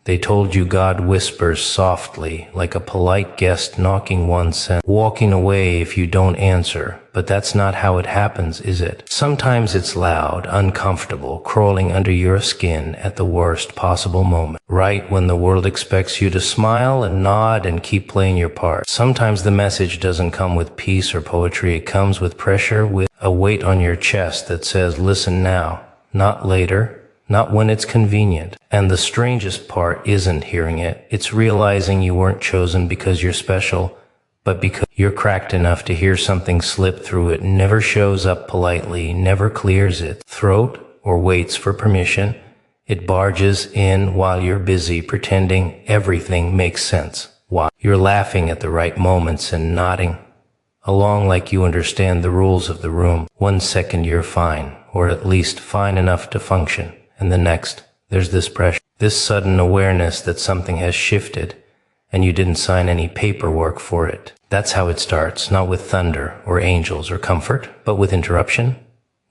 They told you God whispers softly, like a polite guest knocking once and walking away if you don't answer. But that's not how it happens, is it? Sometimes it's loud, uncomfortable, crawling under your skin at the worst possible moment, right when the world expects you to smile and nod and keep playing your part. Sometimes the message doesn't come with peace or poetry. It comes with pressure, with a weight on your chest that says, listen now, not later. Not when it's convenient. And the strangest part isn't hearing it. It's realizing you weren't chosen because you're special, but because you're cracked enough to hear something slip through it. Never shows up politely, never clears its throat or waits for permission. It barges in while you're busy pretending everything makes sense. While you're laughing at the right moments and nodding along like you understand the rules of the room. 1 second you're fine, or at least fine enough to function. And the next, there's this pressure, this sudden awareness that something has shifted, and you didn't sign any paperwork for it. That's how it starts, not with thunder or angels or comfort, but with interruption,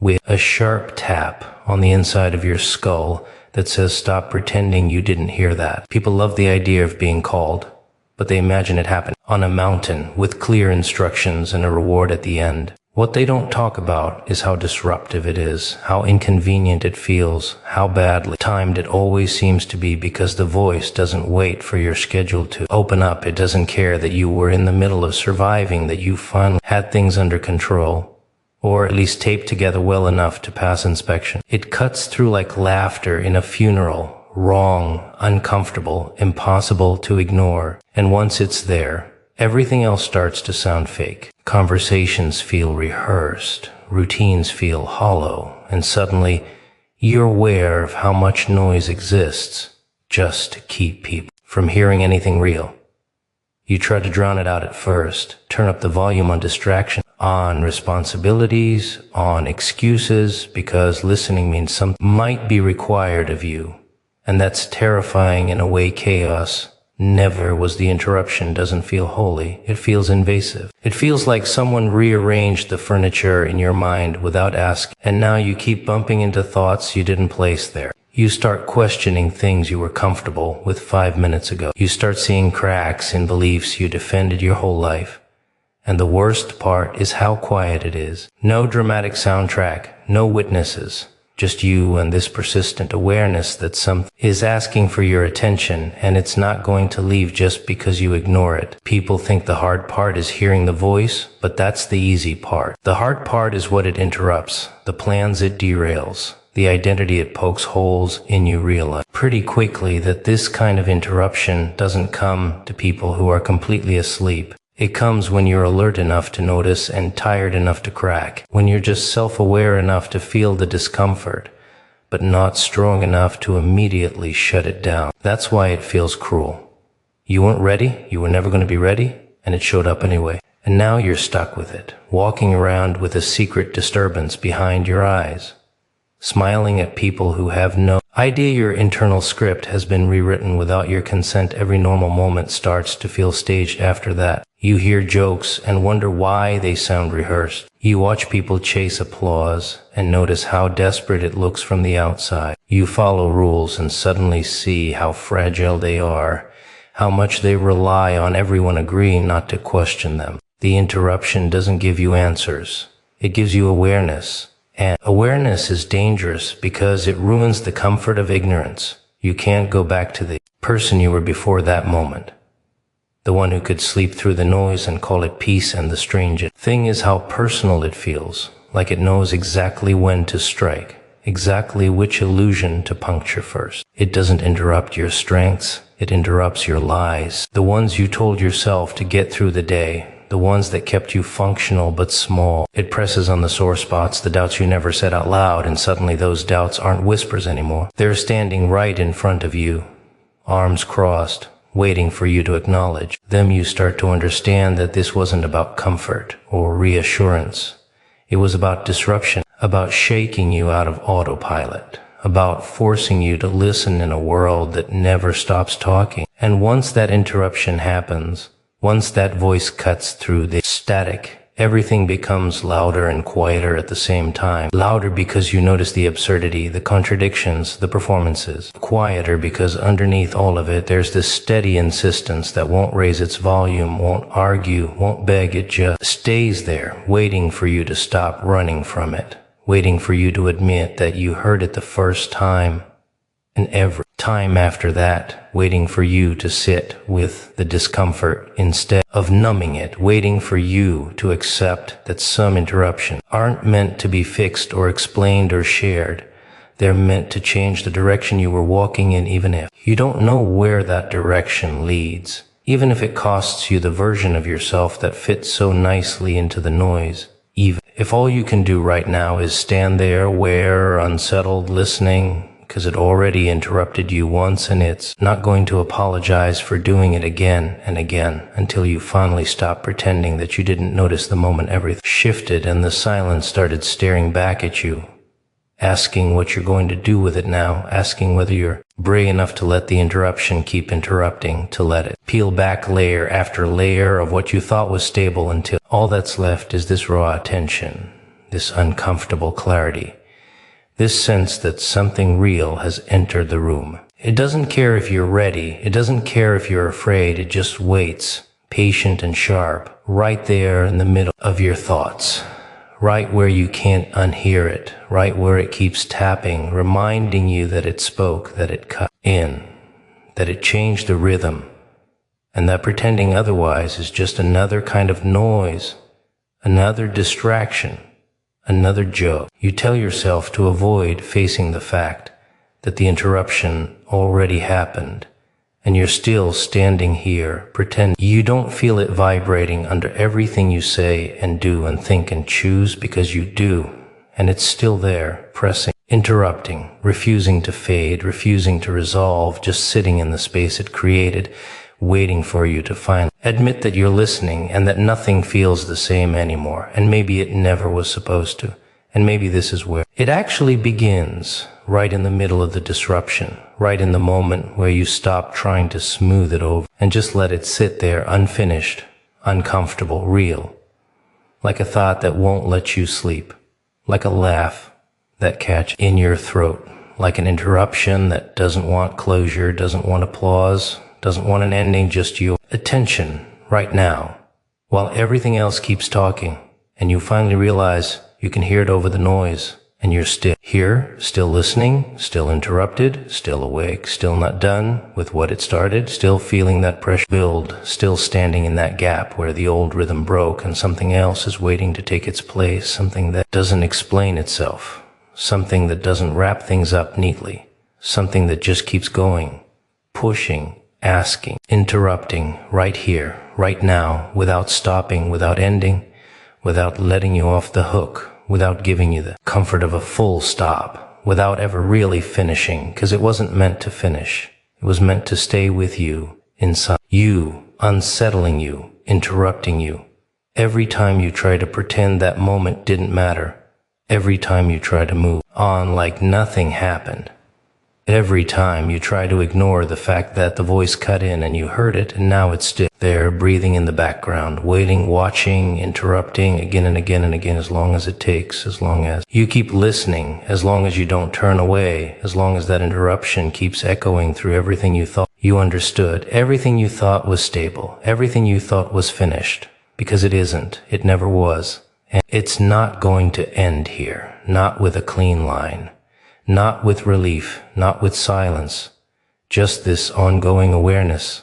with a sharp tap on the inside of your skull that says stop pretending you didn't hear that. People love the idea of being called, but they imagine it happened on a mountain with clear instructions and a reward at the end. What they don't talk about is how disruptive it is, how inconvenient it feels, how badly timed it always seems to be, because the voice doesn't wait for your schedule to open up. It doesn't care that you were in the middle of surviving, that you finally had things under control, or at least taped together well enough to pass inspection. It cuts through like laughter in a funeral, wrong, uncomfortable, impossible to ignore. And once it's there, everything else starts to sound fake. Conversations feel rehearsed, routines feel hollow, and suddenly you're aware of how much noise exists just to keep people from hearing anything real. You try to drown it out at first, turn up the volume on distraction, on responsibilities, on excuses, because listening means something might be required of you. And that's terrifying in a way. Chaos never was. The interruption doesn't feel holy. It feels invasive. It feels like someone rearranged the furniture in your mind without asking, and now you keep bumping into thoughts you didn't place there. You start questioning things you were comfortable with 5 minutes ago. You start seeing cracks in beliefs you defended your whole life. And the worst part is how quiet it is. No dramatic soundtrack, no witnesses. Just you and this persistent awareness that something is asking for your attention, and it's not going to leave just because you ignore it. People think the hard part is hearing the voice, but that's the easy part. The hard part is what it interrupts, the plans it derails, the identity it pokes holes in. You realize pretty quickly that this kind of interruption doesn't come to people who are completely asleep. It comes when you're alert enough to notice and tired enough to crack, when you're just self-aware enough to feel the discomfort, but not strong enough to immediately shut it down. That's why it feels cruel. You weren't ready, you were never going to be ready, and it showed up anyway. And now you're stuck with it, walking around with a secret disturbance behind your eyes, smiling at people who have no idea your internal script has been rewritten without your consent. Every normal moment starts to feel staged after that. You hear jokes and wonder why they sound rehearsed. You watch people chase applause and notice how desperate it looks from the outside. You follow rules and suddenly see how fragile they are, how much they rely on everyone agreeing not to question them. The interruption doesn't give you answers. It gives you awareness. And awareness is dangerous because it ruins the comfort of ignorance. You can't go back to the person you were before that moment. The one who could sleep through the noise and call it peace. And the strange thing is how personal it feels, like it knows exactly when to strike, exactly which illusion to puncture first. It doesn't interrupt your strengths, it interrupts your lies, the ones you told yourself to get through the day, the ones that kept you functional but small. It presses on the sore spots, the doubts you never said out loud, and suddenly those doubts aren't whispers anymore. They're standing right in front of you, arms crossed, waiting for you to acknowledge them. You start to understand that this wasn't about comfort or reassurance. It was about disruption, about shaking you out of autopilot, about forcing you to listen in a world that never stops talking. And once that interruption happens, once that voice cuts through the static, Everything becomes louder and quieter at the same time. Louder because you notice the absurdity, the contradictions, the performances. Quieter because underneath all of it, there's this steady insistence that won't raise its volume, won't argue, won't beg. It just stays there, waiting for you to stop running from it, waiting for you to admit that you heard it the first time, and every time after that, waiting for you to sit with the discomfort instead of numbing it, waiting for you to accept that some interruptions aren't meant to be fixed or explained or shared. They're meant to change the direction you were walking in, even if you don't know where that direction leads, even if it costs you the version of yourself that fits so nicely into the noise. Even if all you can do right now is stand there, aware, unsettled, listening, because it already interrupted you once and it's not going to apologize for doing it again and again until you finally stop pretending that you didn't notice the moment everything shifted and the silence started staring back at you, asking what you're going to do with it now, asking whether you're brave enough to let the interruption keep interrupting, to let it peel back layer after layer of what you thought was stable until all that's left is this raw attention, this uncomfortable clarity. This sense that something real has entered the room. It doesn't care if you're ready. It doesn't care if you're afraid. It just waits, patient and sharp, right there in the middle of your thoughts, right where you can't unhear it, right where it keeps tapping, reminding you that it spoke, that it cut in, that it changed the rhythm, and that pretending otherwise is just another kind of noise, another distraction, another joke. You tell yourself to avoid facing the fact that the interruption already happened, and you're still standing here, pretend you don't feel it vibrating under everything you say and do and think and choose, because you do, and it's still there, pressing, interrupting, refusing to fade, refusing to resolve, just sitting in the space it created, waiting for you to finally admit that you're listening and that nothing feels the same anymore, and maybe it never was supposed to, and maybe this is where it actually begins, right in the middle of the disruption, right in the moment where you stop trying to smooth it over and just let it sit there unfinished, uncomfortable, real, like a thought that won't let you sleep, like a laugh that catches in your throat, like an interruption that doesn't want closure, doesn't want applause, doesn't want an ending, just your attention right now, while everything else keeps talking, and you finally realize you can hear it over the noise, and you're still here, still listening, still interrupted, still awake, still not done with what it started, still feeling that pressure build, still standing in that gap where the old rhythm broke and something else is waiting to take its place, something that doesn't explain itself, something that doesn't wrap things up neatly, something that just keeps going, pushing, asking, interrupting, right here, right now, without stopping, without ending, without letting you off the hook, without giving you the comfort of a full stop, without ever really finishing, because it wasn't meant to finish. It was meant to stay with you, inside you, unsettling you, interrupting you. Every time you try to pretend that moment didn't matter, every time you try to move on like nothing happened, every time you try to ignore the fact that the voice cut in and you heard it, and now it's still there, breathing in the background, waiting, watching, interrupting again and again and again, as long as it takes, as long as you keep listening, as long as you don't turn away, as long as that interruption keeps echoing through everything you thought you understood, everything you thought was stable, everything you thought was finished, because it isn't, it never was, and it's not going to end here, not with a clean line. Not with relief, not with silence, just this ongoing awareness.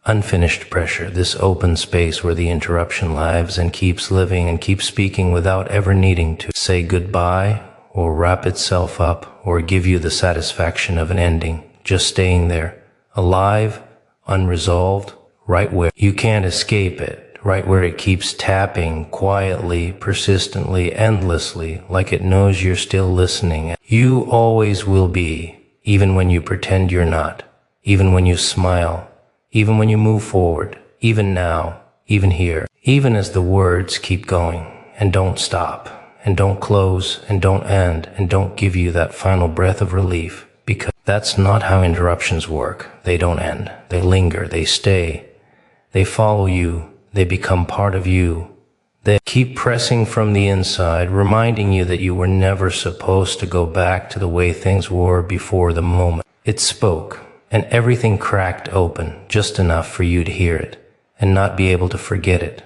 Unfinished pressure, this open space where the interruption lives and keeps living and keeps speaking without ever needing to say goodbye or wrap itself up or give you the satisfaction of an ending, just staying there, alive, unresolved, right where you can't escape it. Right where it keeps tapping quietly, persistently, endlessly, like it knows you're still listening. You always will be, even when you pretend you're not, even when you smile, even when you move forward, even now, even here, even as the words keep going and don't stop and don't close and don't end and don't give you that final breath of relief, because that's not how interruptions work. They don't end. They linger. They stay. They follow you. They become part of you. They keep pressing from the inside, reminding you that you were never supposed to go back to the way things were before the moment it spoke, and everything cracked open just enough for you to hear it, and not be able to forget it,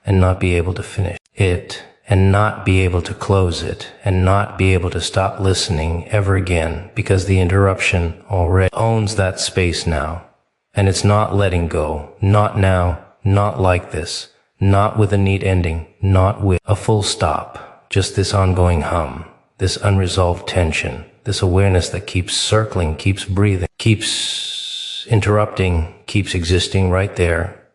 and not be able to finish it, and not be able to close it, and not be able to stop listening ever again, because the interruption already owns that space now, and it's not letting go, not now, not like this. Not with a neat ending, not with a full stop, just this ongoing hum, this unresolved tension, this awareness that keeps circling, keeps breathing, keeps interrupting, keeps existing right there,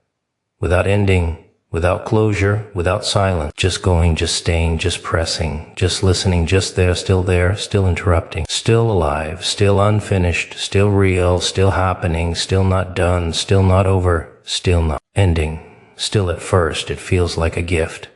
without ending, without closure, without silence, just going, just staying, just pressing, just listening, just there, still interrupting, still alive, still unfinished, still real, still happening, still not done, still not over, still not ending. Still at first, it feels like a gift.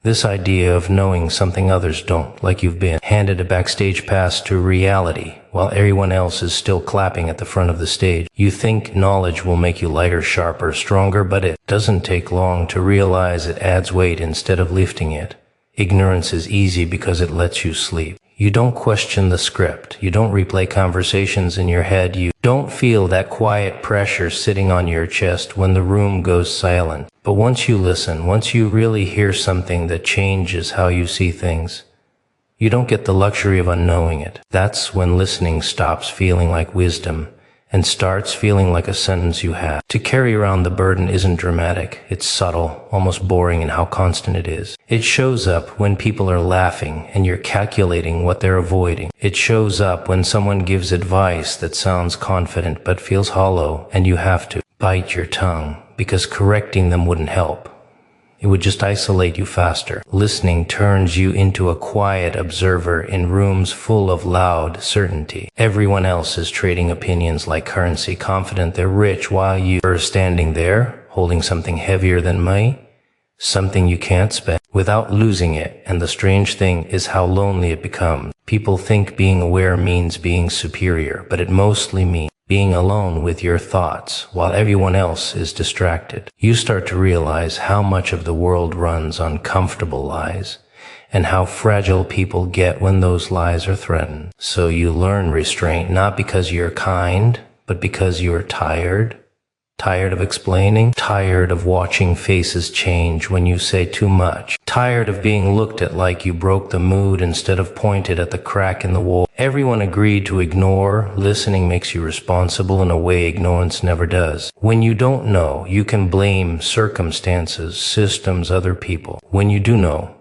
This idea of knowing something others don't, like you've been handed a backstage pass to reality, while everyone else is still clapping at the front of the stage. You think knowledge will make you lighter, sharper, stronger, but it doesn't take long to realize it adds weight instead of lifting it. Ignorance is easy because it lets you sleep. You don't question the script. You don't replay conversations in your head. You don't feel that quiet pressure sitting on your chest when the room goes silent. But once you listen, once you really hear something that changes how you see things, you don't get the luxury of unknowing it. That's when listening stops feeling like wisdom and starts feeling like a sentence you have. To carry around the burden isn't dramatic. It's subtle, almost boring in how constant it is. It shows up when people are laughing and you're calculating what they're avoiding. It shows up when someone gives advice that sounds confident but feels hollow and you have to bite your tongue because correcting them wouldn't help. It would just isolate you faster. Listening turns you into a quiet observer in rooms full of loud certainty. Everyone else is trading opinions like currency, confident they're rich, while you are standing there, holding something heavier than money, something you can't spend, without losing it. And the strange thing is how lonely it becomes. People think being aware means being superior, but it mostly means being alone with your thoughts while everyone else is distracted. You start to realize how much of the world runs on comfortable lies and how fragile people get when those lies are threatened. So you learn restraint not because you're kind, but because you're tired. Tired of explaining, tired of watching faces change when you say too much, tired of being looked at like you broke the mood instead of pointed at the crack in the wall. Everyone agreed to ignore. Listening makes you responsible in a way ignorance never does. When you don't know, you can blame circumstances, systems, other people. When you do know,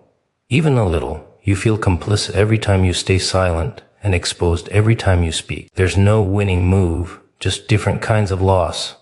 even a little, you feel complicit every time you stay silent and exposed every time you speak. There's no winning move, just different kinds of loss.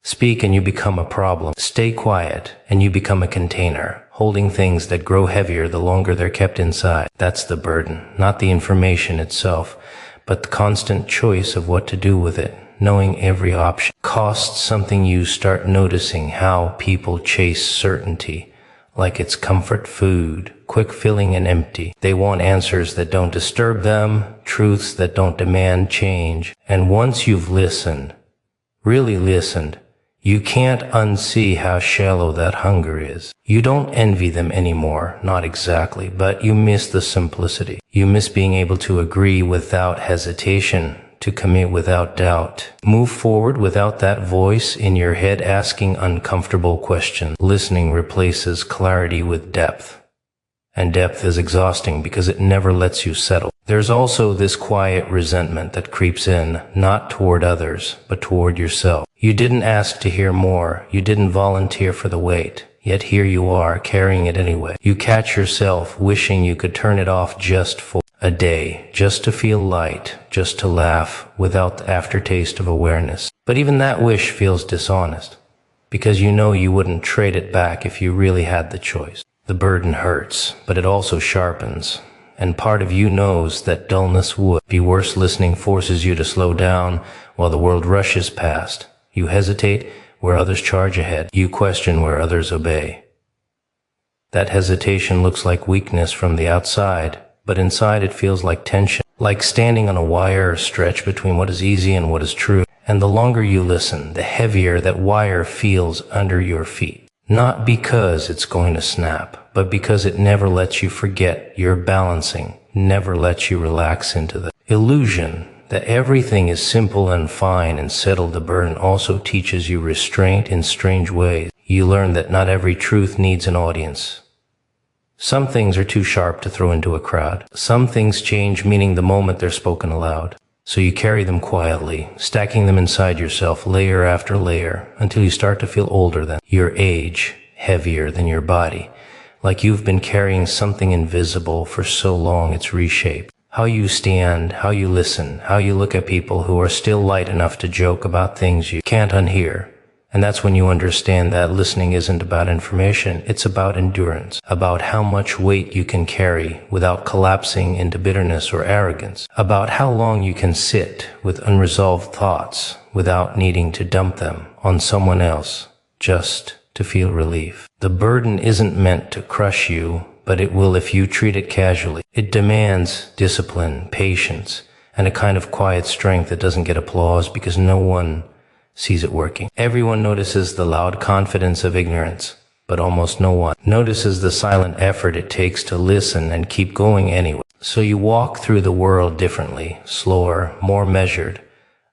Speak and you become a problem. Stay quiet and you become a container, holding things that grow heavier the longer they're kept inside. That's the burden, not the information itself, but the constant choice of what to do with it. Knowing every option costs something. You start noticing how people chase certainty, like it's comfort food, quick filling and empty. They want answers that don't disturb them, truths that don't demand change. And once you've listened, really listened, you can't unsee how shallow that hunger is. You don't envy them anymore, not exactly, but you miss the simplicity. You miss being able to agree without hesitation, to commit without doubt, move forward without that voice in your head asking uncomfortable questions. Listening replaces clarity with depth. And depth is exhausting because it never lets you settle. There's also this quiet resentment that creeps in, not toward others, but toward yourself. You didn't ask to hear more. You didn't volunteer for the wait. Yet here you are, carrying it anyway. You catch yourself wishing you could turn it off just for a day, just to feel light, just to laugh, without the aftertaste of awareness. But even that wish feels dishonest, because you know you wouldn't trade it back if you really had the choice. The burden hurts, but it also sharpens. And part of you knows that dullness would be worse. Listening forces you to slow down while the world rushes past. You hesitate where others charge ahead. You question where others obey. That hesitation looks like weakness from the outside, but inside it feels like tension, like standing on a wire stretch between what is easy and what is true. And the longer you listen, the heavier that wire feels under your feet. Not because it's going to snap, but because it never lets you forget you're balancing, never lets you relax into the illusion that everything is simple and fine and settled. The burden also teaches you restraint in strange ways. You learn that not every truth needs an audience. Some things are too sharp to throw into a crowd. Some things change meaning the moment they're spoken aloud. So you carry them quietly, stacking them inside yourself layer after layer until you start to feel older than your age, heavier than your body, like you've been carrying something invisible for so long it's reshaped. How you stand, how you listen, how you look at people who are still light enough to joke about things you can't unhear. And that's when you understand that listening isn't about information, it's about endurance, about how much weight you can carry without collapsing into bitterness or arrogance, about how long you can sit with unresolved thoughts without needing to dump them on someone else just to feel relief. The burden isn't meant to crush you, but it will if you treat it casually. It demands discipline, patience, and a kind of quiet strength that doesn't get applause because no one sees it working. Everyone notices the loud confidence of ignorance, but almost no one notices the silent effort it takes to listen and keep going anyway. So you walk through the world differently, slower, more measured,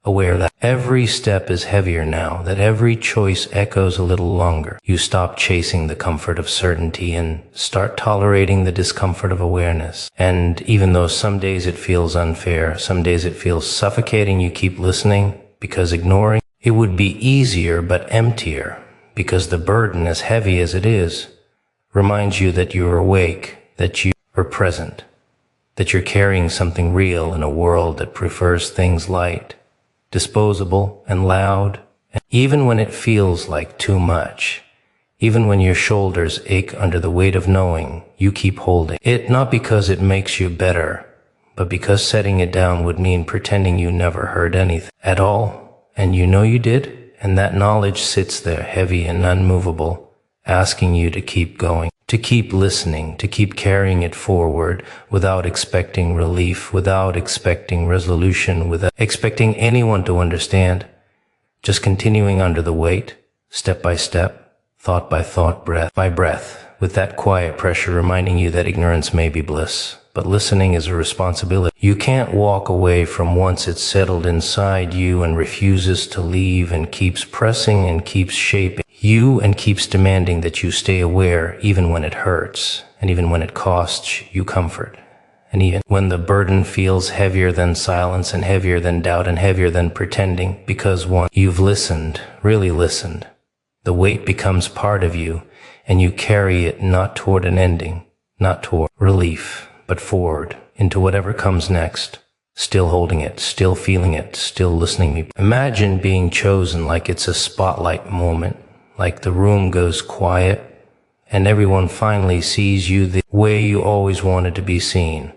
aware that every step is heavier now, that every choice echoes a little longer. You stop chasing the comfort of certainty and start tolerating the discomfort of awareness. And even though some days it feels unfair, some days it feels suffocating, you keep listening because ignoring it would be easier but emptier, because the burden, as heavy as it is, reminds you that you're awake, that you are present, that you're carrying something real in a world that prefers things light, disposable, and loud. And even when it feels like too much, even when your shoulders ache under the weight of knowing, you keep holding it, not because it makes you better, but because setting it down would mean pretending you never heard anything at all. And you know you did, and that knowledge sits there heavy and unmovable, asking you to keep going, to keep listening, to keep carrying it forward without expecting relief, without expecting resolution, without expecting anyone to understand, just continuing under the weight, step by step, thought by thought, breath by breath, with that quiet pressure reminding you that ignorance may be bliss. But listening is a responsibility. You can't walk away from once it's settled inside you and refuses to leave and keeps pressing and keeps shaping you and keeps demanding that you stay aware even when it hurts and even when it costs you comfort. And even when the burden feels heavier than silence and heavier than doubt and heavier than pretending, because once you've listened, really listened, the weight becomes part of you and you carry it not toward an ending, not toward relief, but forward into whatever comes next, still holding it, still feeling it, still listening. Imagine being chosen like it's a spotlight moment, like the room goes quiet and everyone finally sees you the way you always wanted to be seen.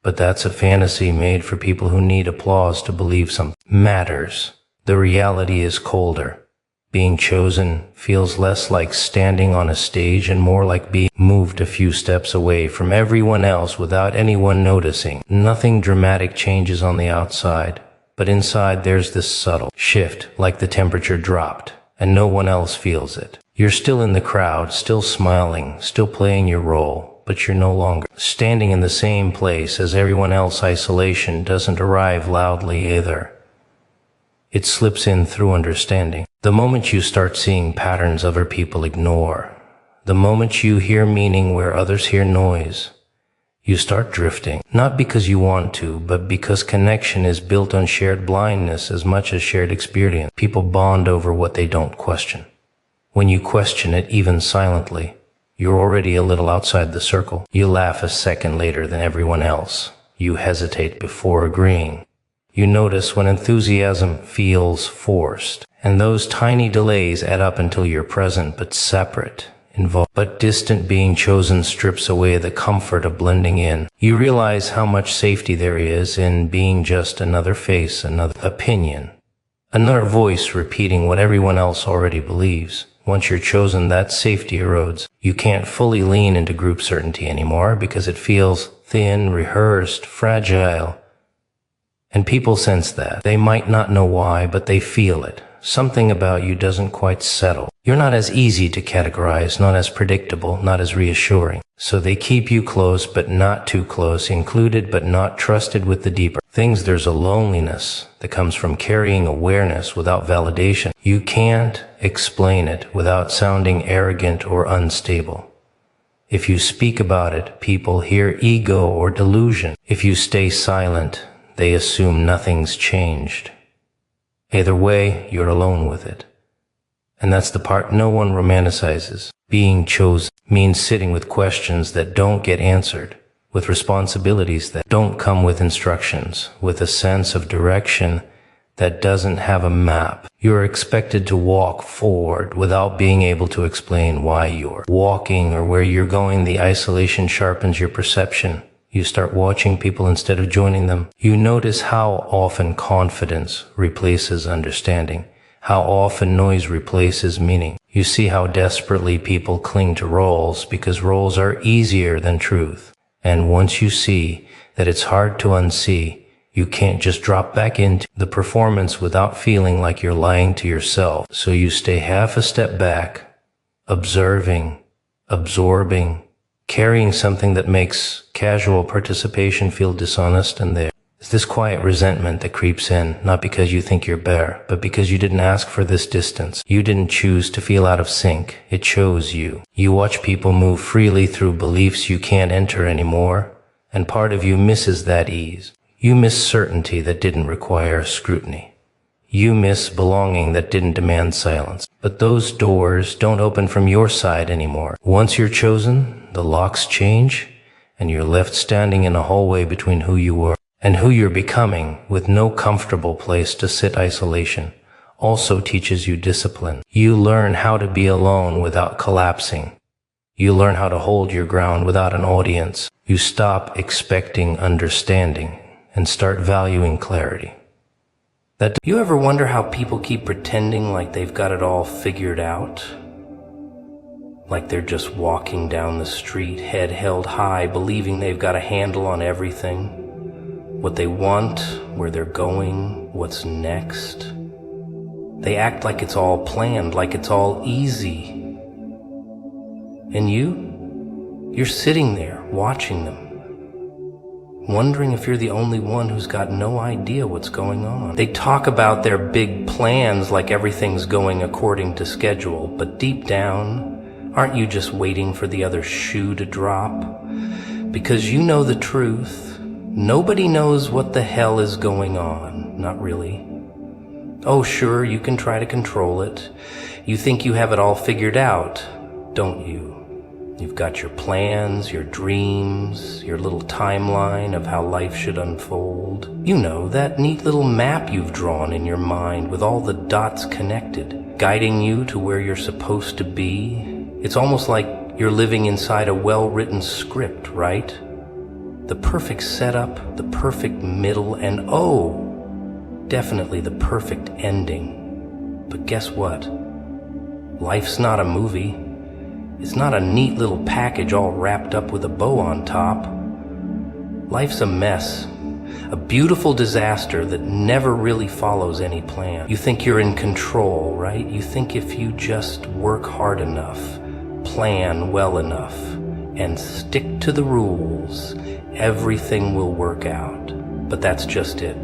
But that's a fantasy made for people who need applause to believe something matters. The reality is colder. Being chosen feels less like standing on a stage and more like being moved a few steps away from everyone else without anyone noticing. Nothing dramatic changes on the outside, but inside there's this subtle shift, like the temperature dropped, and no one else feels it. You're still in the crowd, still smiling, still playing your role, but you're no longer standing in the same place as everyone else. Isolation doesn't arrive loudly either. It slips in through understanding. The moment you start seeing patterns other people ignore, the moment you hear meaning where others hear noise, you start drifting. Not because you want to, but because connection is built on shared blindness as much as shared experience. People bond over what they don't question. When you question it, even silently, you're already a little outside the circle. You laugh a second later than everyone else. You hesitate before agreeing. You notice when enthusiasm feels forced, and those tiny delays add up until you're present but separate, involved but distant. Being chosen strips away the comfort of blending in. You realize how much safety there is in being just another face, another opinion, another voice repeating what everyone else already believes. Once you're chosen, that safety erodes. You can't fully lean into group certainty anymore because it feels thin, rehearsed, fragile. And people sense that. They might not know why, but they feel it. Something about you doesn't quite settle. You're not as easy to categorize, not as predictable, not as reassuring. So they keep you close, but not too close, included, but not trusted with the deeper things. There's a loneliness that comes from carrying awareness without validation. You can't explain it without sounding arrogant or unstable. If you speak about it, people hear ego or delusion. If you stay silent, they assume nothing's changed. Either way, you're alone with it. And that's the part no one romanticizes. Being chosen means sitting with questions that don't get answered, with responsibilities that don't come with instructions, with a sense of direction that doesn't have a map. You're expected to walk forward without being able to explain why you're walking or where you're going. The isolation sharpens your perception. You start watching people instead of joining them. You notice how often confidence replaces understanding, how often noise replaces meaning. You see how desperately people cling to roles because roles are easier than truth. And once you see that it's hard to unsee, you can't just drop back into the performance without feeling like you're lying to yourself. So you stay half a step back, observing, absorbing, carrying something that makes casual participation feel dishonest. And there is this quiet resentment that creeps in, not because you think you're bare, but because you didn't ask for this distance. You didn't choose to feel out of sync. It chose you. You watch people move freely through beliefs you can't enter anymore, and part of you misses that ease. You miss certainty that didn't require scrutiny. You miss belonging that didn't demand silence. But those doors don't open from your side anymore. Once you're chosen, the locks change, and you're left standing in a hallway between who you were and who you're becoming, with no comfortable place to sit. Isolation also teaches you discipline. You learn how to be alone without collapsing. You learn how to hold your ground without an audience. You stop expecting understanding and start valuing clarity. You ever wonder how people keep pretending like they've got it all figured out? Like they're just walking down the street, head held high, believing they've got a handle on everything. What they want, where they're going, what's next. They act like it's all planned, like it's all easy. And you're sitting there, watching them, wondering if you're the only one who's got no idea what's going on. They talk about their big plans like everything's going according to schedule, but deep down, aren't you just waiting for the other shoe to drop? Because you know the truth. Nobody knows what the hell is going on. Not really. Oh, sure, you can try to control it. You think you have it all figured out, don't you? You've got your plans, your dreams, your little timeline of how life should unfold. You know, that neat little map you've drawn in your mind with all the dots connected, guiding you to where you're supposed to be. It's almost like you're living inside a well-written script, right? The perfect setup, the perfect middle, and definitely the perfect ending. But guess what? Life's not a movie. It's not a neat little package all wrapped up with a bow on top. Life's a mess, a beautiful disaster that never really follows any plan. You think you're in control, right? You think if you just work hard enough, plan well enough, and stick to the rules, everything will work out. But that's just it.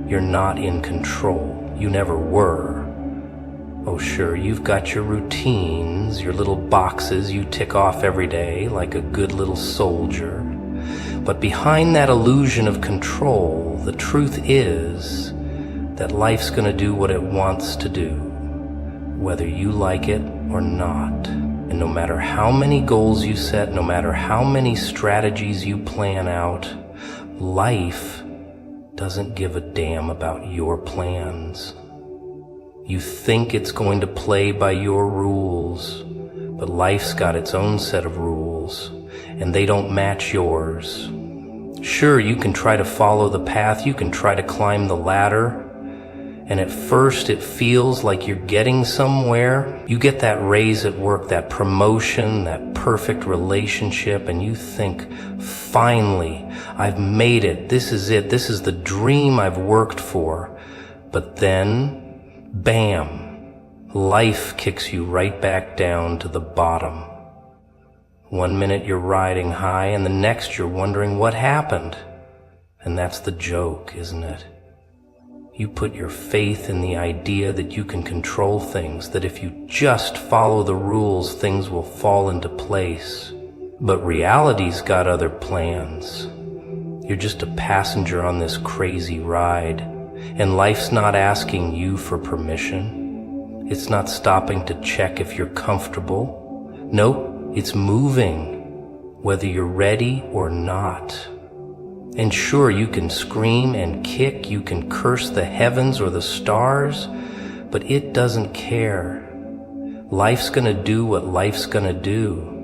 You're not in control. You never were. Oh, sure, you've got your routines, your little boxes you tick off every day like a good little soldier. But behind that illusion of control, the truth is that life's gonna do what it wants to do, whether you like it or not. And no matter how many goals you set, no matter how many strategies you plan out, life doesn't give a damn about your plans. You think it's going to play by your rules, but life's got its own set of rules, and they don't match yours. Sure, you can try to follow the path, you can try to climb the ladder, and at first it feels like you're getting somewhere. You get that raise at work, that promotion, that perfect relationship, and you think, finally, I've made it, this is the dream I've worked for. But then Bam! Life kicks you right back down to the bottom. One minute you're riding high, and the next you're wondering what happened. And that's the joke, isn't it? You put your faith in the idea that you can control things, that if you just follow the rules, things will fall into place. But reality's got other plans. You're just a passenger on this crazy ride, and life's not asking you for permission. It's not stopping to check if you're comfortable. Nope, it's moving, whether you're ready or not. And sure, you can scream and kick, you can curse the heavens or the stars, but it doesn't care. Life's gonna do what life's gonna do.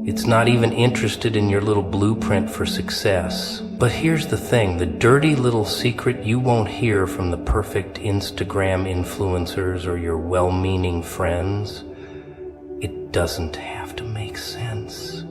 It's not even interested in your little blueprint for success. But here's the thing, the dirty little secret you won't hear from the perfect Instagram influencers or your well-meaning friends. It doesn't have to make sense.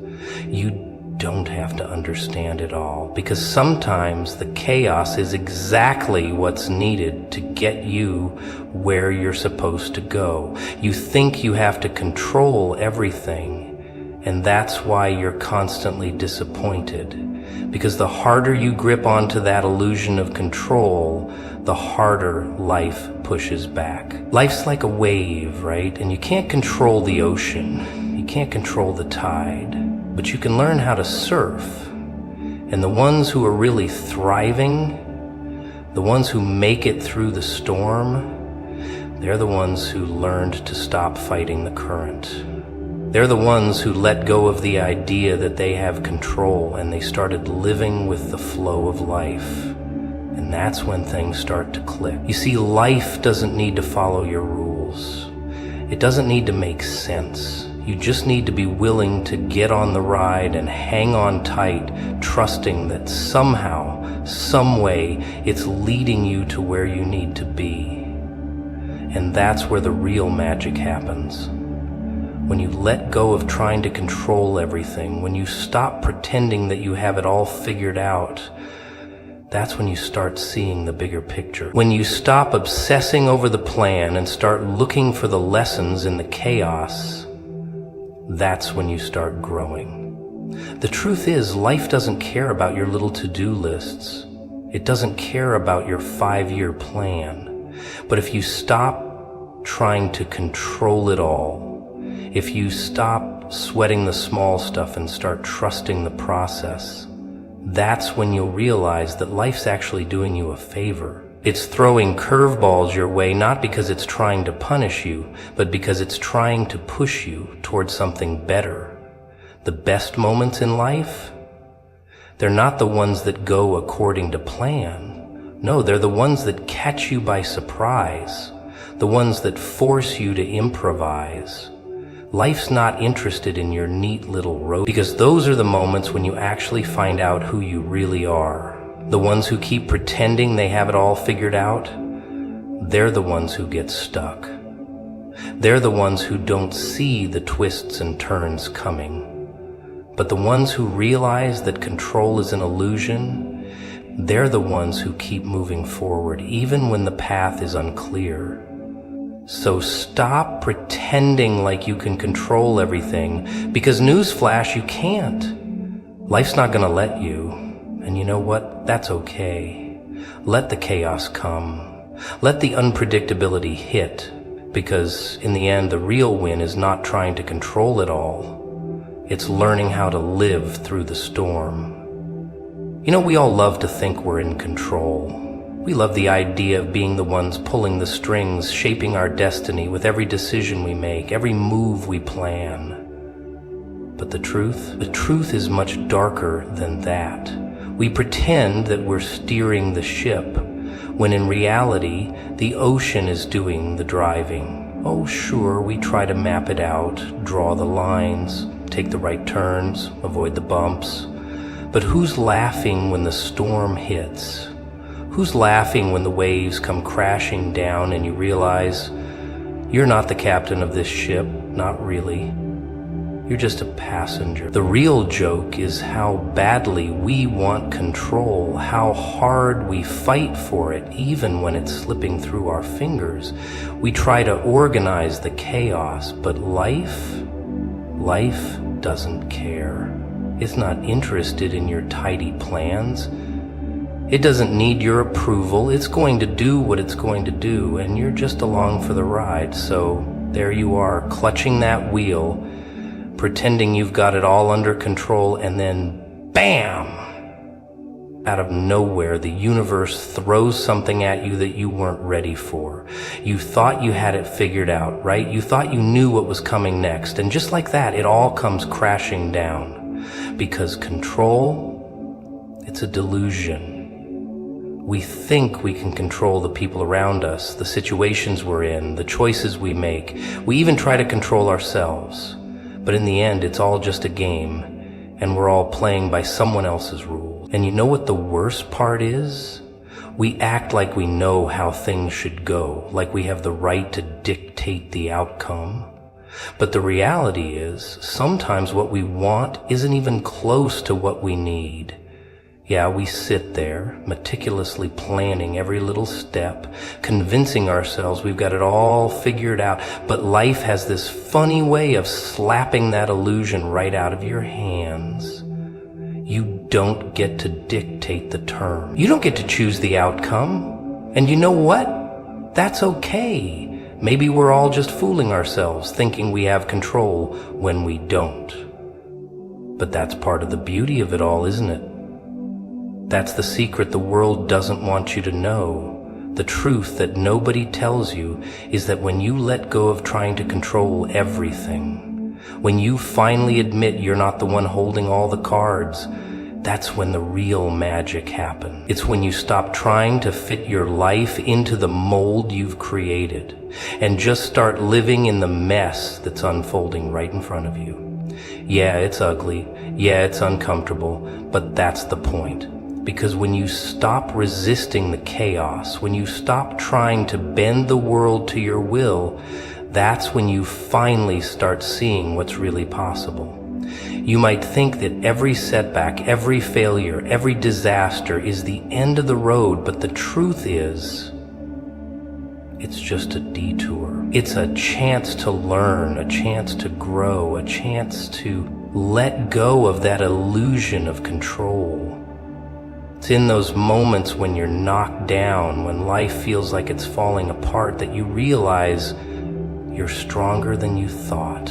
You don't have to understand it all, because sometimes the chaos is exactly what's needed to get you where you're supposed to go. You think you have to control everything, and that's why you're constantly disappointed, because the harder you grip onto that illusion of control, the harder life pushes back. Life's like a wave, right? And you can't control the ocean, you can't control the tide, but you can learn how to surf. And the ones who are really thriving, the ones who make it through the storm, they're the ones who learned to stop fighting the current. They're the ones who let go of the idea that they have control, and they started living with the flow of life. And that's when things start to click. You see, life doesn't need to follow your rules. It doesn't need to make sense. You just need to be willing to get on the ride and hang on tight, trusting that somehow, some way, it's leading you to where you need to be. And that's where the real magic happens. When you let go of trying to control everything, when you stop pretending that you have it all figured out, that's when you start seeing the bigger picture. When you stop obsessing over the plan and start looking for the lessons in the chaos, that's when you start growing. The truth is, life doesn't care about your little to-do lists. It doesn't care about your 5-year plan. But if you stop trying to control it all, if you stop sweating the small stuff and start trusting the process, that's when you'll realize that life's actually doing you a favor. It's throwing curveballs your way, not because it's trying to punish you, but because it's trying to push you towards something better. The best moments in life, they're not the ones that go according to plan. No, they're the ones that catch you by surprise, the ones that force you to improvise. Life's not interested in your neat little road, because those are the moments when you actually find out who you really are. The ones who keep pretending they have it all figured out, they're the ones who get stuck. They're the ones who don't see the twists and turns coming. But the ones who realize that control is an illusion, they're the ones who keep moving forward, even when the path is unclear. So stop pretending like you can control everything, because newsflash, you can't. Life's not gonna let you. And you know what? That's okay. Let the chaos come. Let the unpredictability hit, because in the end, the real win is not trying to control it all. It's learning how to live through the storm. You know, we all love to think we're in control. We love the idea of being the ones pulling the strings, shaping our destiny with every decision we make, every move we plan. But the truth is much darker than that. We pretend that we're steering the ship, when in reality, the ocean is doing the driving. Oh, sure, we try to map it out, draw the lines, take the right turns, avoid the bumps. But who's laughing when the storm hits? Who's laughing when the waves come crashing down and you realize you're not the captain of this ship, not really. You're just a passenger. The real joke is how badly we want control, how hard we fight for it, even when it's slipping through our fingers. We try to organize the chaos, but life doesn't care. It's not interested in your tidy plans. It doesn't need your approval. It's going to do what it's going to do, and you're just along for the ride. So there you are, clutching that wheel, pretending you've got it all under control, and then BAM! Out of nowhere, the universe throws something at you that you weren't ready for. You thought you had it figured out, right? You thought you knew what was coming next, and just like that, it all comes crashing down. Because control, it's a delusion. We think we can control the people around us, the situations we're in, the choices we make. We even try to control ourselves. But in the end, it's all just a game, and we're all playing by someone else's rules. And you know what the worst part is? We act like we know how things should go, like we have the right to dictate the outcome. But the reality is, sometimes what we want isn't even close to what we need. Yeah, we sit there, meticulously planning every little step, convincing ourselves we've got it all figured out, but life has this funny way of slapping that illusion right out of your hands. You don't get to dictate the term. You don't get to choose the outcome. And you know what? That's okay. Maybe we're all just fooling ourselves, thinking we have control when we don't. But that's part of the beauty of it all, isn't it? That's the secret the world doesn't want you to know. The truth that nobody tells you is that when you let go of trying to control everything, when you finally admit you're not the one holding all the cards, that's when the real magic happens. It's when you stop trying to fit your life into the mold you've created and just start living in the mess that's unfolding right in front of you. Yeah, it's ugly. Yeah, it's uncomfortable, but that's the point. Because when you stop resisting the chaos, when you stop trying to bend the world to your will, that's when you finally start seeing what's really possible. You might think that every setback, every failure, every disaster is the end of the road, but the truth is, it's just a detour. It's a chance to learn, a chance to grow, a chance to let go of that illusion of control. It's in those moments when you're knocked down, when life feels like it's falling apart, that you realize you're stronger than you thought.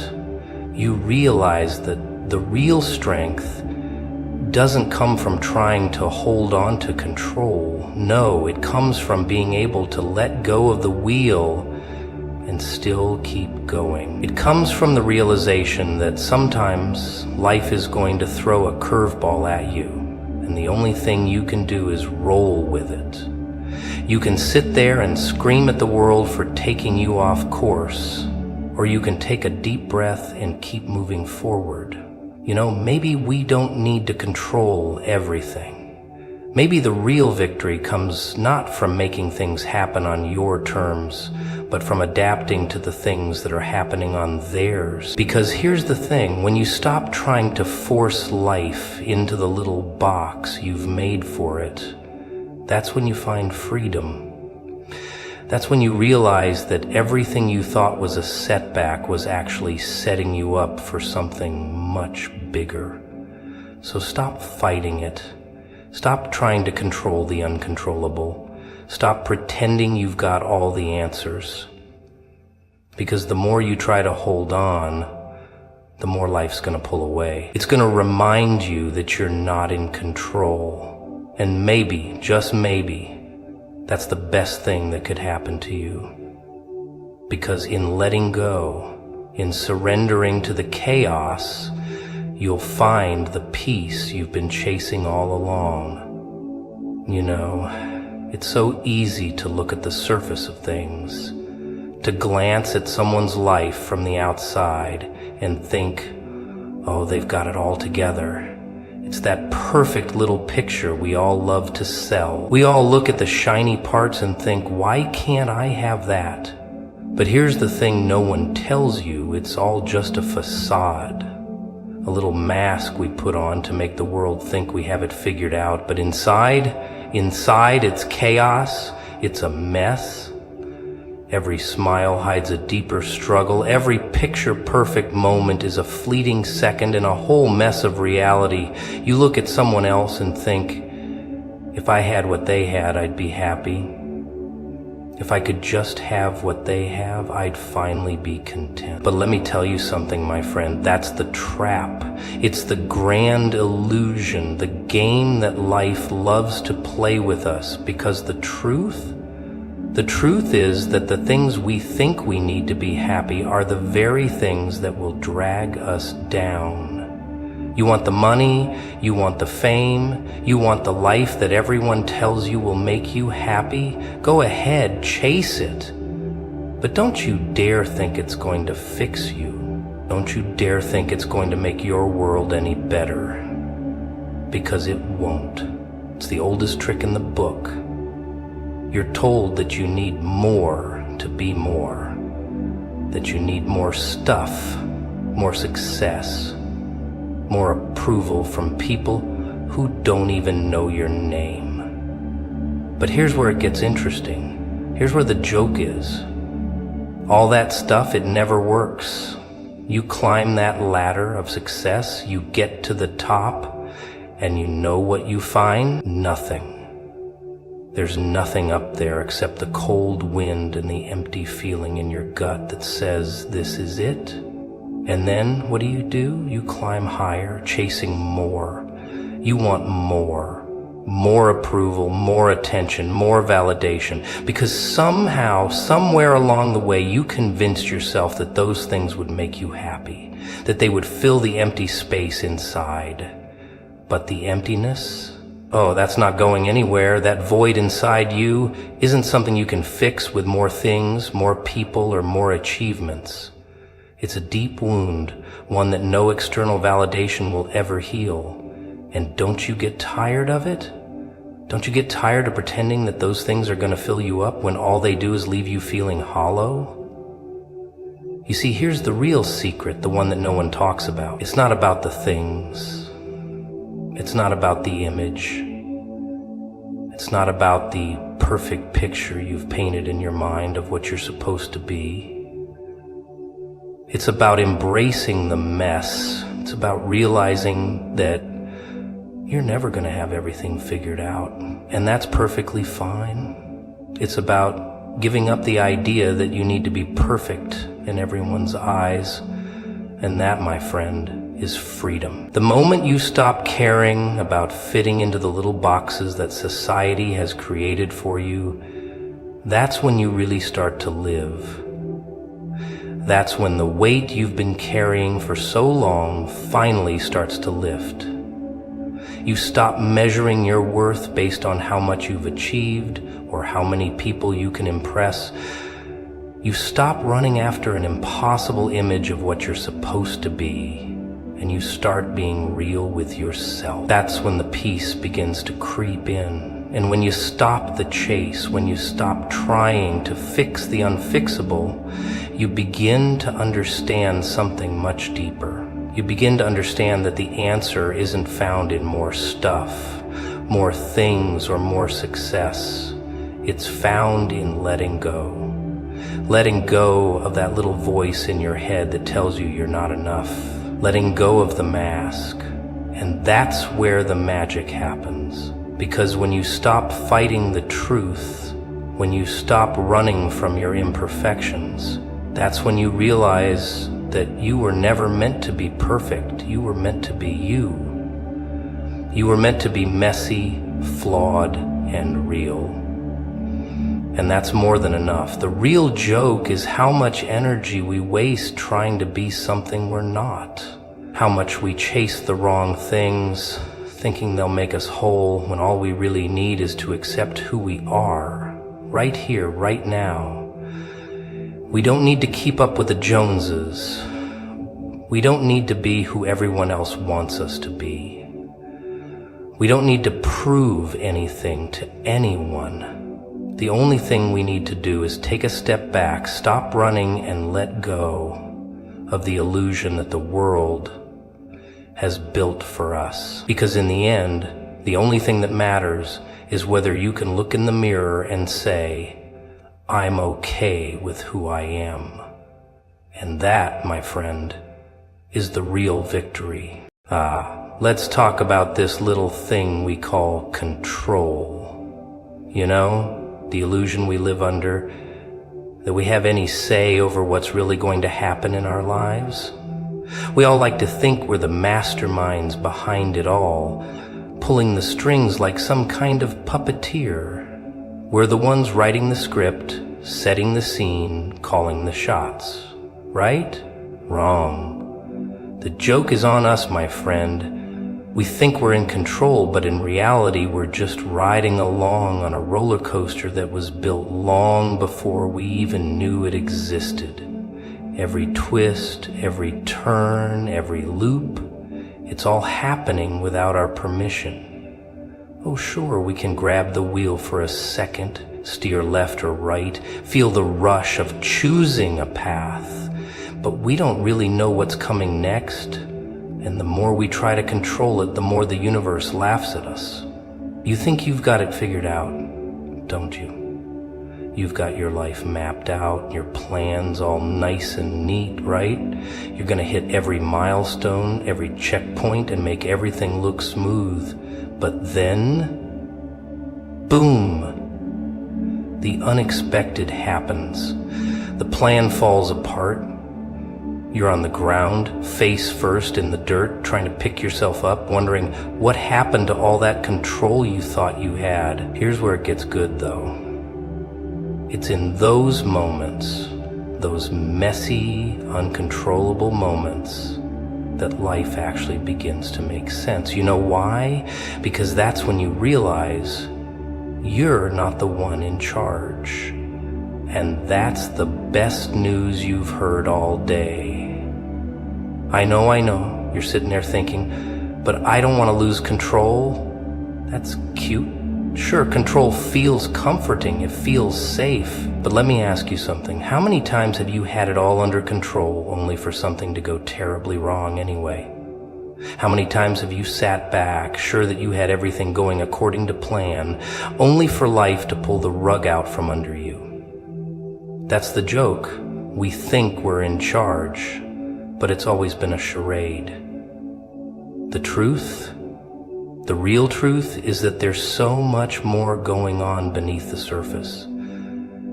You realize that the real strength doesn't come from trying to hold on to control. No, it comes from being able to let go of the wheel and still keep going. It comes from the realization that sometimes life is going to throw a curveball at you, and the only thing you can do is roll with it. You can sit there and scream at the world for taking you off course, or you can take a deep breath and keep moving forward. You know, maybe we don't need to control everything. Maybe the real victory comes not from making things happen on your terms, but from adapting to the things that are happening on theirs. Because here's the thing, when you stop trying to force life into the little box you've made for it, that's when you find freedom. That's when you realize that everything you thought was a setback was actually setting you up for something much bigger. So stop fighting it. Stop trying to control the uncontrollable. Stop pretending you've got all the answers. Because the more you try to hold on, the more life's going to pull away. It's going to remind you that you're not in control. And maybe, just maybe, that's the best thing that could happen to you. Because in letting go, in surrendering to the chaos, you'll find the peace you've been chasing all along. You know, it's so easy to look at the surface of things, to glance at someone's life from the outside and think, oh, they've got it all together. It's that perfect little picture we all love to sell. We all look at the shiny parts and think, why can't I have that? But here's the thing no one tells you, it's all just a facade. a little mask we put on to make the world think we have it figured out. But inside it's chaos, it's a mess. Every smile hides a deeper struggle. Every picture-perfect moment is a fleeting second in a whole mess of reality. You look at someone else and think, if I had what they had, I'd be happy. If I could just have what they have, I'd finally be content. But let me tell you something, my friend, that's the trap. It's the grand illusion, the game that life loves to play with us, because the truth is that the things we think we need to be happy are the very things that will drag us down. You want the money, you want the fame, you want the life that everyone tells you will make you happy? Go ahead, chase it. But don't you dare think it's going to fix you. Don't you dare think it's going to make your world any better. Because it won't. It's the oldest trick in the book. You're told that you need more to be more. That you need more stuff, more success, more approval from people who don't even know your name. But here's where it gets interesting. Here's where the joke is. All that stuff, it never works. You climb that ladder of success, you get to the top, and you know what you find? Nothing. There's nothing up there except the cold wind and the empty feeling in your gut that says, this is it. And then, what do? You climb higher, chasing more. You want more. More approval, more attention, more validation. Because somehow, somewhere along the way, you convinced yourself that those things would make you happy. That they would fill the empty space inside. But the emptiness? Oh, that's not going anywhere. That void inside you isn't something you can fix with more things, more people, or more achievements. It's a deep wound, one that no external validation will ever heal. And don't you get tired of it? Don't you get tired of pretending that those things are going to fill you up when all they do is leave you feeling hollow? You see, here's the real secret, the one that no one talks about. It's not about the things. It's not about the image. It's not about the perfect picture you've painted in your mind of what you're supposed to be. It's about embracing the mess. It's about realizing that you're never going to have everything figured out, and that's perfectly fine. It's about giving up the idea that you need to be perfect in everyone's eyes, and that, my friend, is freedom. The moment you stop caring about fitting into the little boxes that society has created for you, that's when you really start to live. That's when the weight you've been carrying for so long finally starts to lift. You stop measuring your worth based on how much you've achieved or how many people you can impress. You stop running after an impossible image of what you're supposed to be, and you start being real with yourself. That's when the peace begins to creep in. And when you stop the chase, when you stop trying to fix the unfixable, you begin to understand something much deeper. You begin to understand that the answer isn't found in more stuff, more things, or more success. It's found in letting go. Letting go of that little voice in your head that tells you you're not enough. Letting go of the mask. And that's where the magic happens. Because when you stop fighting the truth, when you stop running from your imperfections, that's when you realize that you were never meant to be perfect. You were meant to be you. You were meant to be messy, flawed, and real. And that's more than enough. The real joke is how much energy we waste trying to be something we're not. How much we chase the wrong things, thinking they'll make us whole, when all we really need is to accept who we are, right here, right now. We don't need to keep up with the Joneses. We don't need to be who everyone else wants us to be. We don't need to prove anything to anyone. The only thing we need to do is take a step back, stop running, and let go of the illusion that the world has built for us. Because in the end, the only thing that matters is whether you can look in the mirror and say, I'm okay with who I am. And that, my friend, is the real victory. Let's talk about this little thing we call control. You know, the illusion we live under, that we have any say over what's really going to happen in our lives. We all like to think we're the masterminds behind it all, pulling the strings like some kind of puppeteer. We're the ones writing the script, setting the scene, calling the shots. Right? Wrong. The joke is on us, my friend. We think we're in control, but in reality, we're just riding along on a roller coaster that was built long before we even knew it existed. Every twist, every turn, every loop, it's all happening without our permission. Oh, sure, we can grab the wheel for a second, steer left or right, feel the rush of choosing a path, but we don't really know what's coming next. And the more we try to control it, the more the universe laughs at us. You think you've got it figured out, don't you? You've got your life mapped out, your plans all nice and neat, right? You're gonna hit every milestone, every checkpoint, and make everything look smooth. But then, boom! The unexpected happens. The plan falls apart. You're on the ground, face first in the dirt, trying to pick yourself up, wondering what happened to all that control you thought you had. Here's where it gets good, though. It's in those moments, those messy, uncontrollable moments, that life actually begins to make sense. You know why? Because that's when you realize you're not the one in charge. And that's the best news you've heard all day. I know, you're sitting there thinking, but I don't want to lose control. That's cute. Sure, control feels comforting, it feels safe. But let me ask you something. How many times have you had it all under control only for something to go terribly wrong anyway? How many times have you sat back, sure that you had everything going according to plan, only for life to pull the rug out from under you? That's the joke. We think we're in charge, but it's always been a charade. The truth, the real truth, is that there's so much more going on beneath the surface.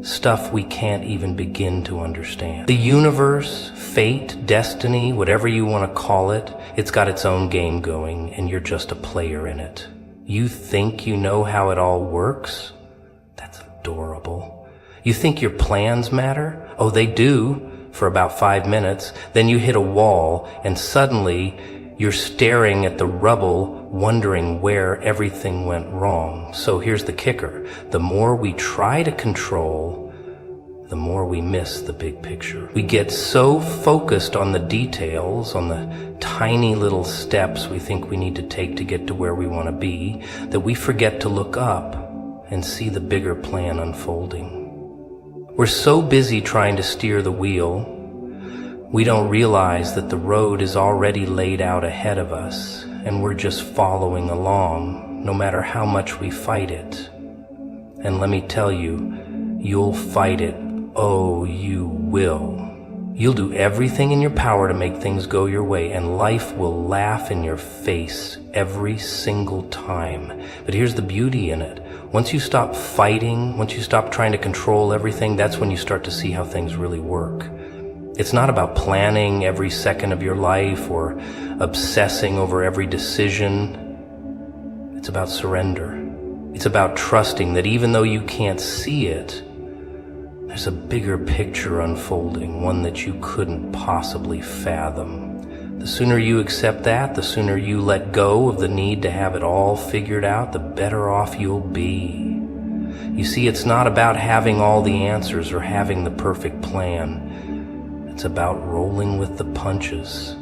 Stuff we can't even begin to understand. The universe, fate, destiny, whatever you want to call it, it's got its own game going, and you're just a player in it. You think you know how it all works? That's adorable. You think your plans matter? Oh, they do, for about 5 minutes. Then you hit a wall, and suddenly you're staring at the rubble, wondering where everything went wrong. So here's the kicker. The more we try to control, the more we miss the big picture. We get so focused on the details, on the tiny little steps we think we need to take to get to where we want to be, that we forget to look up and see the bigger plan unfolding. We're so busy trying to steer the wheel, we don't realize that the road is already laid out ahead of us, and we're just following along, no matter how much we fight it. And let me tell you, you'll fight it. Oh, you will. You'll do everything in your power to make things go your way, and life will laugh in your face every single time. But here's the beauty in it. Once you stop fighting, once you stop trying to control everything, that's when you start to see how things really work. It's not about planning every second of your life or obsessing over every decision. It's about surrender. It's about trusting that even though you can't see it, there's a bigger picture unfolding, one that you couldn't possibly fathom. The sooner you accept that, the sooner you let go of the need to have it all figured out, the better off you'll be. You see, it's not about having all the answers or having the perfect plan. It's about rolling with the punches.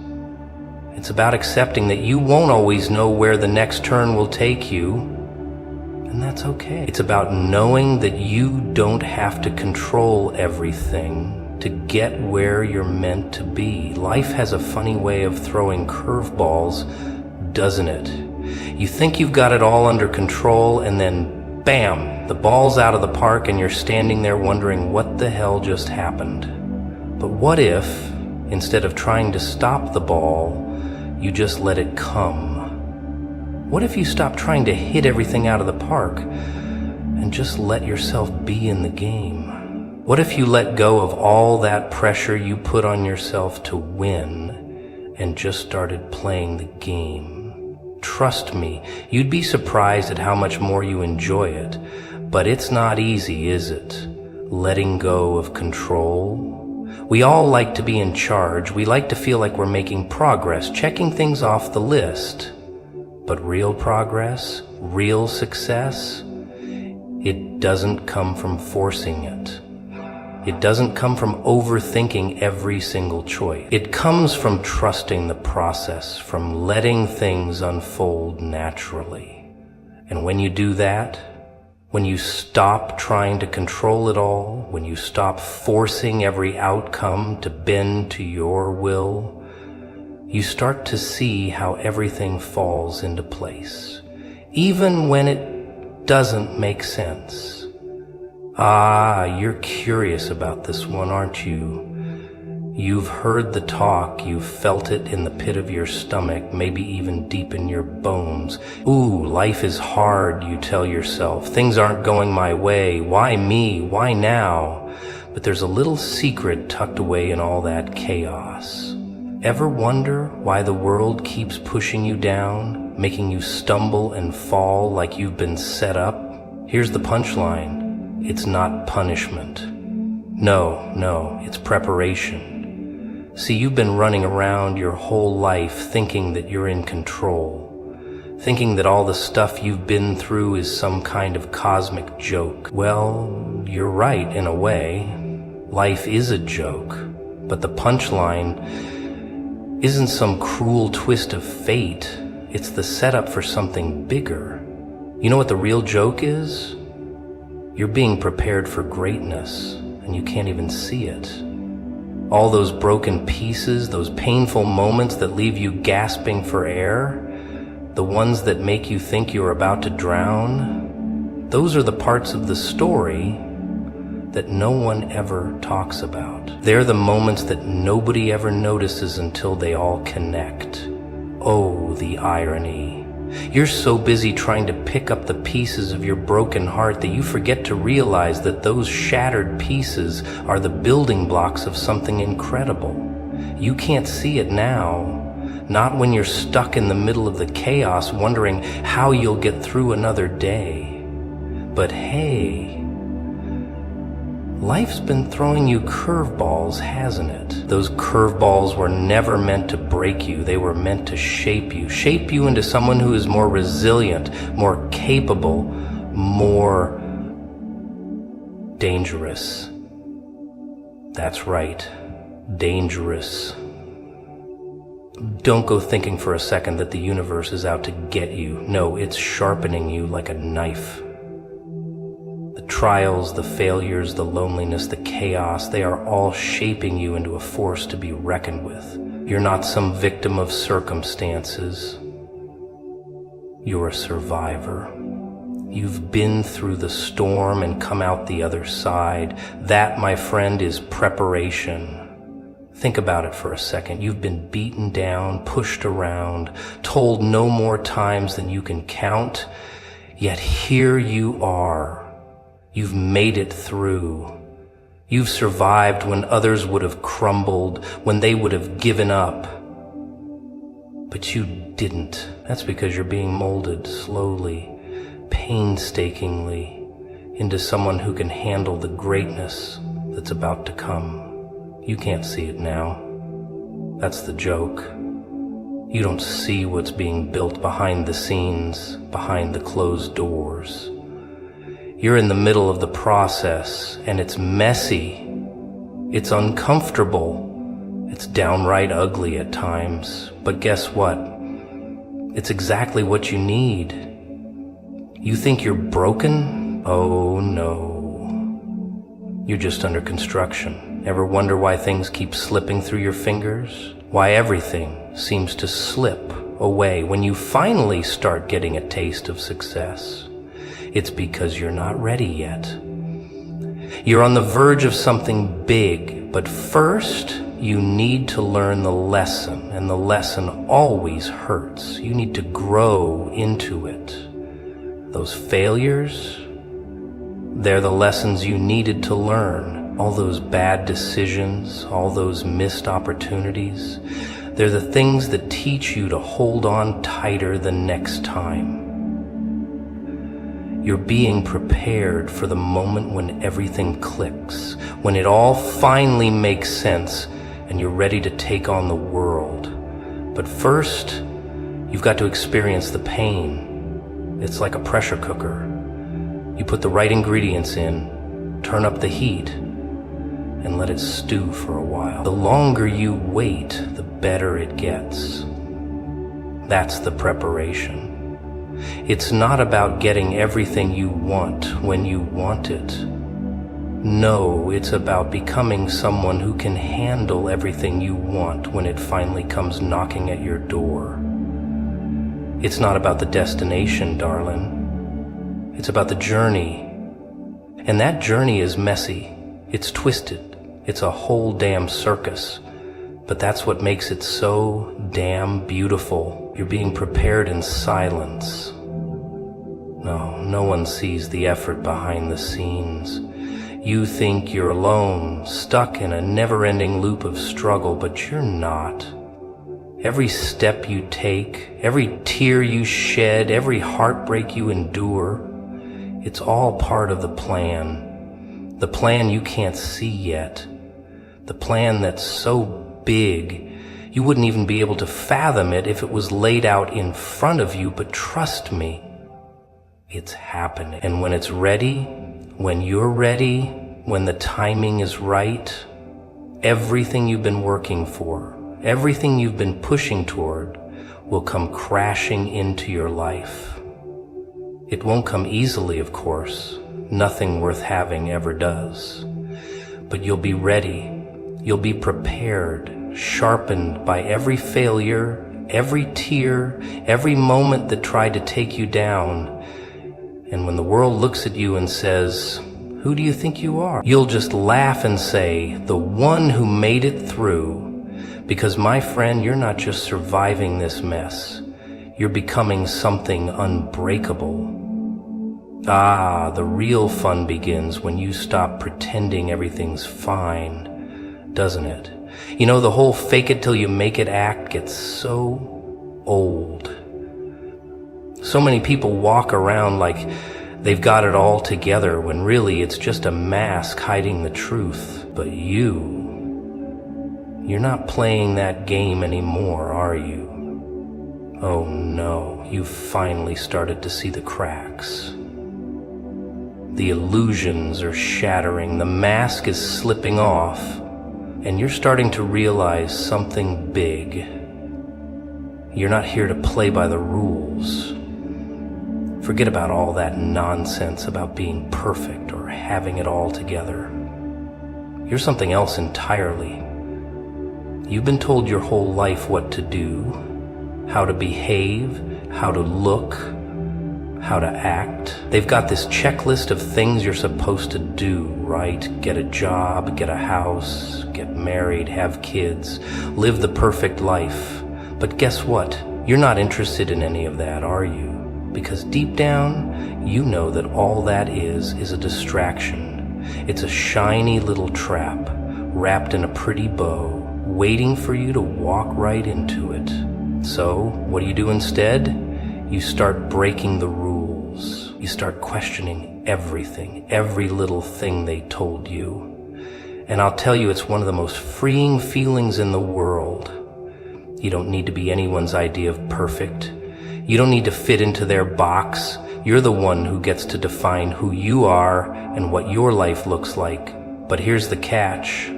It's about accepting that you won't always know where the next turn will take you, and that's okay. It's about knowing that you don't have to control everything to get where you're meant to be. Life has a funny way of throwing curveballs, doesn't it? You think you've got it all under control, and then bam, the ball's out of the park and you're standing there wondering what the hell just happened. But what if, instead of trying to stop the ball, you just let it come? What if you stop trying to hit everything out of the park and just let yourself be in the game? What if you let go of all that pressure you put on yourself to win and just started playing the game? Trust me, you'd be surprised at how much more you enjoy it. But it's not easy, is it? Letting go of control. We all like to be in charge. We like to feel like we're making progress, checking things off the list. But real progress, real success, it doesn't come from forcing it. It doesn't come from overthinking every single choice. It comes from trusting the process, from letting things unfold naturally. And when you do that, when you stop trying to control it all, when you stop forcing every outcome to bend to your will, you start to see how everything falls into place, even when it doesn't make sense. Ah, you're curious about this one, aren't you? You've heard the talk, you've felt it in the pit of your stomach, maybe even deep in your bones. Ooh, life is hard, you tell yourself. Things aren't going my way. Why me? Why now? But there's a little secret tucked away in all that chaos. Ever wonder why the world keeps pushing you down, making you stumble and fall like you've been set up? Here's the punchline. It's not punishment. No, it's preparation. See, you've been running around your whole life thinking that you're in control, thinking that all the stuff you've been through is some kind of cosmic joke. Well, you're right in a way. Life is a joke, but the punchline isn't some cruel twist of fate. It's the setup for something bigger. You know what the real joke is? You're being prepared for greatness, and you can't even see it. All those broken pieces, those painful moments that leave you gasping for air, the ones that make you think you're about to drown, those are the parts of the story that no one ever talks about. They're the moments that nobody ever notices until they all connect. Oh, the irony. You're so busy trying to pick up the pieces of your broken heart that you forget to realize that those shattered pieces are the building blocks of something incredible. You can't see it now, not when you're stuck in the middle of the chaos wondering how you'll get through another day. But hey, life's been throwing you curveballs, hasn't it? Those curveballs were never meant to break you. They were meant to shape you into someone who is more resilient, more capable, more dangerous. That's right, dangerous. Don't go thinking for a second that the universe is out to get you. No, it's sharpening you like a knife. The trials, the failures, the loneliness, the chaos, they are all shaping you into a force to be reckoned with. You're not some victim of circumstances. You're a survivor. You've been through the storm and come out the other side. That, my friend, is preparation. Think about it for a second. You've been beaten down, pushed around, told no more times than you can count, yet here you are. You've made it through. You've survived when others would have crumbled, when they would have given up. But you didn't. That's because you're being molded slowly, painstakingly, into someone who can handle the greatness that's about to come. You can't see it now. That's the joke. You don't see what's being built behind the scenes, behind the closed doors. You're in the middle of the process, and it's messy. It's uncomfortable. It's downright ugly at times. But guess what? It's exactly what you need. You think you're broken? Oh no. You're just under construction. Ever wonder why things keep slipping through your fingers? Why everything seems to slip away when you finally start getting a taste of success? It's because you're not ready yet. You're on the verge of something big, but first you need to learn the lesson, and the lesson always hurts. You need to grow into it. Those failures, they're the lessons you needed to learn. All those bad decisions, all those missed opportunities, they're the things that teach you to hold on tighter the next time. You're being prepared for the moment when everything clicks, when it all finally makes sense and you're ready to take on the world. But first, you've got to experience the pain. It's like a pressure cooker. You put the right ingredients in, turn up the heat, and let it stew for a while. The longer you wait, the better it gets. That's the preparation. It's not about getting everything you want when you want it. No, it's about becoming someone who can handle everything you want when it finally comes knocking at your door. It's not about the destination, darling. It's about the journey. And that journey is messy. It's twisted. It's a whole damn circus. But that's what makes it so damn beautiful. You're being prepared in silence. No one sees the effort behind the scenes. You think you're alone, stuck in a never-ending loop of struggle, but you're not. Every step you take, every tear you shed, every heartbreak you endure, it's all part of the plan. The plan you can't see yet. The plan that's so big, you wouldn't even be able to fathom it if it was laid out in front of you, but trust me, it's happening. And when it's ready, when you're ready, when the timing is right, everything you've been working for, everything you've been pushing toward will come crashing into your life. It won't come easily, of course. Nothing worth having ever does. But you'll be ready. You'll be prepared, sharpened by every failure, every tear, every moment that tried to take you down. And when the world looks at you and says, "Who do you think you are?" you'll just laugh and say, "The one who made it through." Because, my friend, you're not just surviving this mess. You're becoming something unbreakable. The real fun begins when you stop pretending everything's fine, doesn't it? You know, the whole fake it till you make it act gets so old. So many people walk around like they've got it all together when really it's just a mask hiding the truth. But you're not playing that game anymore, are you? Oh no, you've finally started to see the cracks. The illusions are shattering, the mask is slipping off, and you're starting to realize something big. You're not here to play by the rules. Forget about all that nonsense about being perfect or having it all together. You're something else entirely. You've been told your whole life what to do, how to behave, how to look, how to act. They've got this checklist of things you're supposed to do, right? Get a job, get a house, get married, have kids, live the perfect life. But guess what? You're not interested in any of that, are you? Because deep down, you know that all that is a distraction. It's a shiny little trap, wrapped in a pretty bow, waiting for you to walk right into it. So, what do you do instead? You start breaking the rules. You start questioning everything, every little thing they told you. And I'll tell you, it's one of the most freeing feelings in the world. You don't need to be anyone's idea of perfect. You don't need to fit into their box. You're the one who gets to define who you are and what your life looks like. But here's the catch.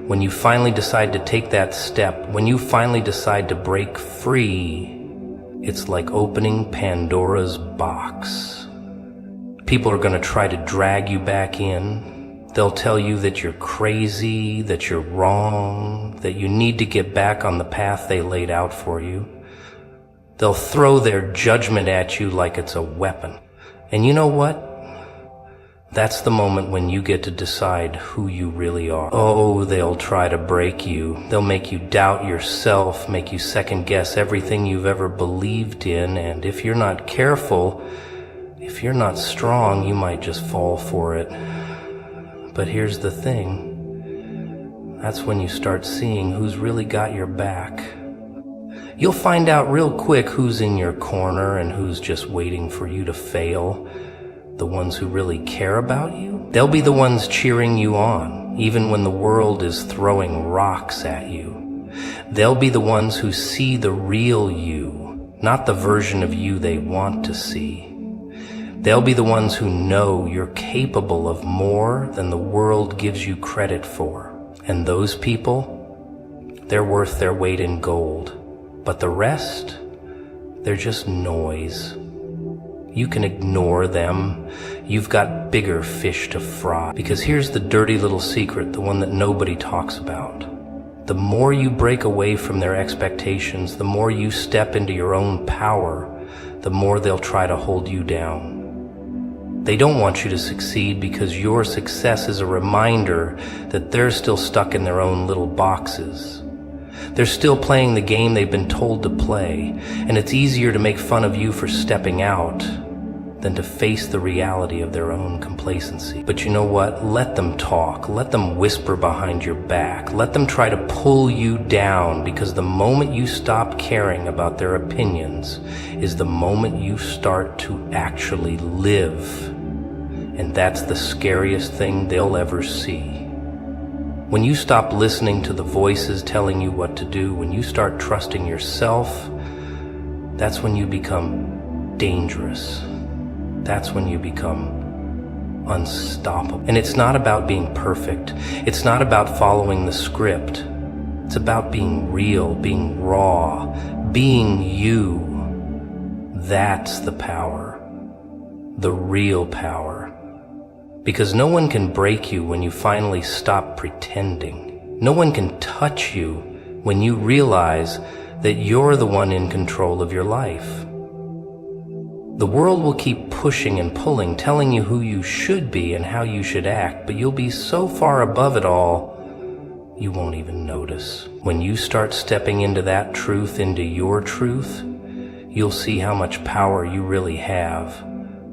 When you finally decide to take that step, when you finally decide to break free, it's like opening Pandora's box. People are going to try to drag you back in. They'll tell you that you're crazy, that you're wrong, that you need to get back on the path they laid out for you. They'll throw their judgment at you like it's a weapon. And you know what? That's the moment when you get to decide who you really are. Oh, they'll try to break you. They'll make you doubt yourself, make you second guess everything you've ever believed in, and if you're not careful, if you're not strong, you might just fall for it. But here's the thing. That's when you start seeing who's really got your back. You'll find out real quick who's in your corner and who's just waiting for you to fail. The ones who really care about you, they'll be the ones cheering you on, even when the world is throwing rocks at you. They'll be the ones who see the real you, not the version of you they want to see. They'll be the ones who know you're capable of more than the world gives you credit for. And those people, they're worth their weight in gold. But the rest, they're just noise. You can ignore them. You've got bigger fish to fry. Because here's the dirty little secret, the one that nobody talks about. The more you break away from their expectations, the more you step into your own power, the more they'll try to hold you down. They don't want you to succeed because your success is a reminder that they're still stuck in their own little boxes. They're still playing the game they've been told to play, and it's easier to make fun of you for stepping out than to face the reality of their own complacency. But you know what? Let them talk. Let them whisper behind your back. Let them try to pull you down, because the moment you stop caring about their opinions is the moment you start to actually live. And that's the scariest thing they'll ever see. When you stop listening to the voices telling you what to do, when you start trusting yourself, that's when you become dangerous. That's when you become unstoppable. And it's not about being perfect. It's not about following the script. It's about being real, being raw, being you. That's the power. The real power. Because no one can break you when you finally stop pretending. No one can touch you when you realize that you're the one in control of your life. The world will keep pushing and pulling, telling you who you should be and how you should act, but you'll be so far above it all, you won't even notice. When you start stepping into that truth, into your truth, you'll see how much power you really have.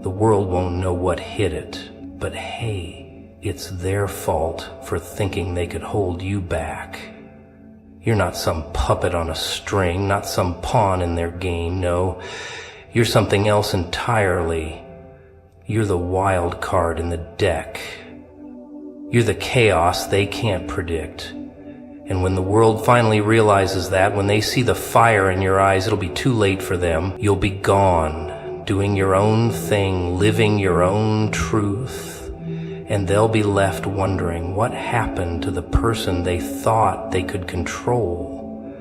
The world won't know what hit it. But hey, it's their fault for thinking they could hold you back. You're not some puppet on a string, not some pawn in their game, no. You're something else entirely. You're the wild card in the deck. You're the chaos they can't predict. And when the world finally realizes that, when they see the fire in your eyes, it'll be too late for them. You'll be gone, doing your own thing, living your own truth. And they'll be left wondering what happened to the person they thought they could control.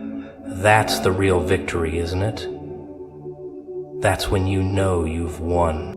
That's the real victory, isn't it? That's when you know you've won.